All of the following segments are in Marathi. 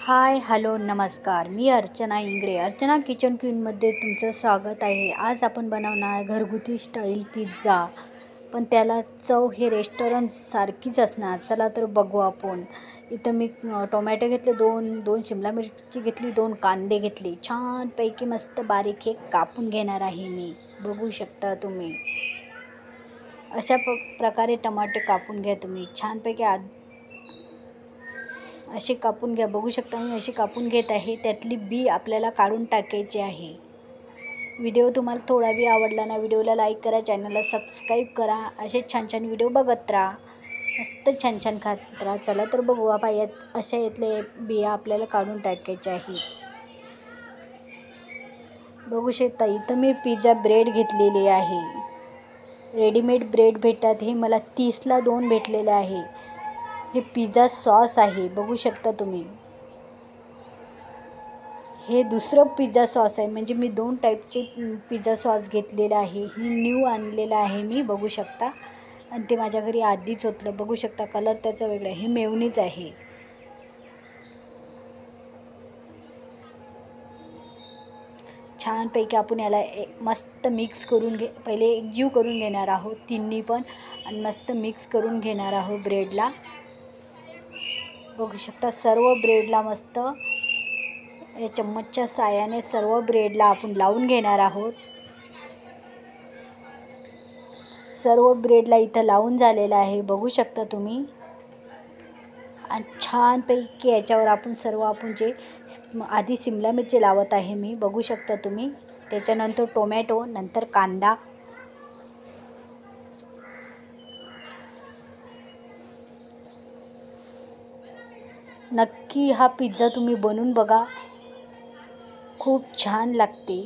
हाय हॅलो नमस्कार, मी अर्चना इंगळे, अर्चना किचन क्वीनमध्ये तुमचं स्वागत आहे। आज आपण बनवणार घरगुती स्टाईल पिझ्झा, पण त्याला चव हे रेस्टॉरंट सारखीच असणार। चला तर बघू आपण। इथं मी टोमॅटो घेतले, दोन शिमला मिरची घेतली, 2 कांदे घेतले, छानपैकी मस्त बारीक हे कापून घेणार आहे मी। बघू शकता तुम्ही अशा प्रकारे टमाटे कापून घ्या तुम्ही छानपैकी असे कापून घ्या। बघू शकता मी अशी कापून घेत आहे। त्यातली बी आपल्याला काढून टाकायची आहे। व्हिडिओ तुम्हाला थोडा बी आवडला ना, व्हिडिओला लाईक करा, चॅनलला सबस्क्राईब करा। असे छान छान व्हिडिओ बघत राहा, मस्त छान छान खात राहा। चला तर बघू आपण अशा यातले बिया आपल्याला काढून टाकायच्या आहेत। बघू शकता इथं मी पिझ्झा ब्रेड घेतलेली आहे। रेडीमेड ब्रेड भेटतात, हे मला 30ला 2 भेटलेले आहे। हे पिझ्झा सॉस आहे, बघू शकता तुम्ही। हे दुसरं पिझ्झा सॉस आहे, म्हणजे मी 2 टाईपचे पिझ्झा सॉस घेतलेले आहे। ही न्यू आणलेलं आहे मी, बघू शकता। आणि ते माझ्या घरी आधीच होतं, बघू शकता कलर त्याचा वेगळा आहे। हे मेयोनीज आहे। छानपैकी आपण याला मस्त मिक्स करून पहिले एकजीव करून घेणार आहोत तिन्ही पण, आणि मस्त मिक्स करून घेणार आहोत ब्रेडला। बघू शकता सर्व ब्रेडला मस्त या चम्मचच्या साहाय्याने सर्व ब्रेडला आपण लावून घेणार आहोत। सर्व ब्रेडला इथं लावून झालेलं आहे, बघू शकता तुम्ही। आणि छानपैकी याच्यावर आपण जे आधी शिमला मिरची लावत आहे मी, बघू शकता तुम्ही। त्याच्यानंतर टोमॅटो, नंतर कांदा। नक्की हा पिझ्झा तुम्ही बनवून बघा, खूप छान लागते।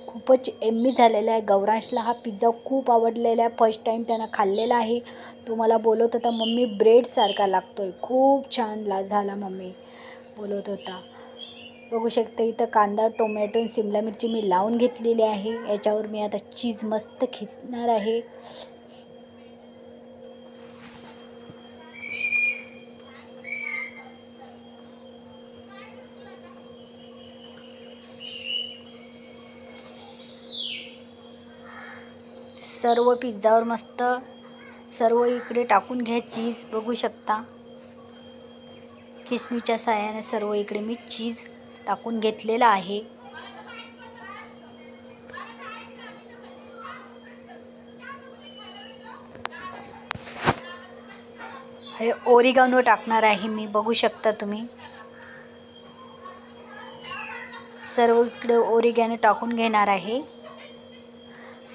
खूपच यम्मी झालेला आहे। गौरांशला हा पिझ्झा खूप आवडलेला आहे, फर्स्ट टाईम त्यानं खाल्लेला आहे। तो मला बोलत होता मम्मी ब्रेडसारखा लागतोय, खूप छान झाला मम्मी बोलत होता। बघू शकता इथं कांदा, टोमॅटो आणि शिमला मिरची मी लावून घेतलेली आहे। याच्यावर मी आता चीज मस्त खिसणार आहे। सर्व पिझ्झावर मस्त सर्व इकडे टाकून घ्या चीज, बघू शकता। खिसणीच्या साहाय्याने सर्व इकडे मी चीज टाकून घेतलेला आहे। हे ओरिगानो टाकणार आहे मी, बघू शकता तुम्ही। सर्व इकडे ओरिगॅनो टाकून घेणार आहे।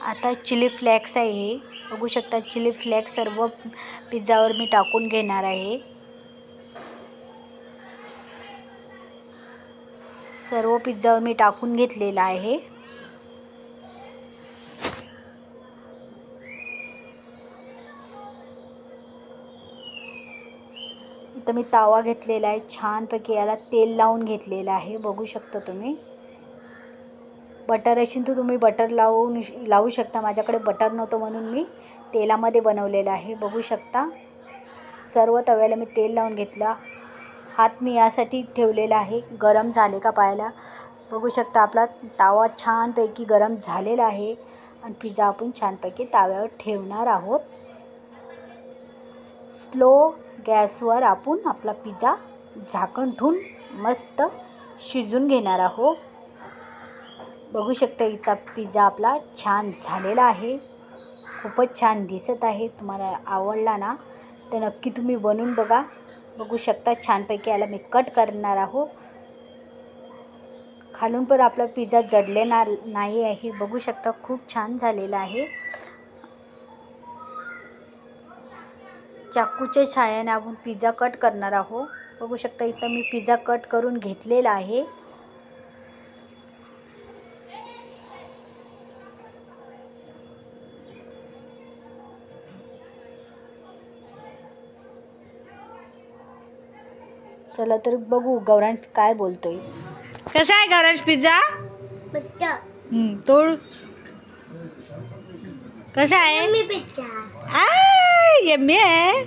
आता चिली फ्लेक्स आहे, हे बघू शकता। चिली फ्लेक्स सर्व पिझ्झावर मी टाकून घेणार आहे। सर्व पिझ्झावर मी टाकून घेतलेला आहे। इथं मी तवा घेतलेला आहे, छानपैकी याला तेल लावून घेतलेलं आहे, बघू शकता तुम्ही। बटर असेल तर तुम्ही बटर लावू शकता। माझ्याकडे बटर नव्हतं म्हणून मी तेलामध्ये बनवलेलं आहे, बघू शकता। सर्व तव्याला मी तेल लावून घेतला। हात मी यासाठी ठेवलेला आहे गरम झाले का पाहायला। बघू शकता आपला तवा छानपैकी गरम झालेला आहे, आणि पिझ्झा आपण छानपैकी तव्यावर ठेवणार आहोत। स्लो गॅसवर आपण आपला पिझ्झा झाकण ठेवून मस्त शिजून घेणार आहोत। बघू शकता इथला पिझ्झा आपला छान झालेला आहे, खूपच छान दिसत आहे। तुम्हाला आवडला ना तर नक्की तुम्ही बनवून बघा। बघू शकता छानपैकी याला मी कट करणार आहोत। खालून पण आपला पिझ्झा जळलेला नाही आहे, बघू शकता खूप छान झालेला आहे। चाकूच्या साहाय्याने आपण पिझ्झा कट करणार आहोत, बघू शकता। इथं मी पिझ्झा कट करून घेतलेला आहे। चला तर बघू गौरांश काय बोलतोय। कसा आहे गौरांश पिझ्झा? तोड कसा आहे? पिझ्झा यम्मी आहे।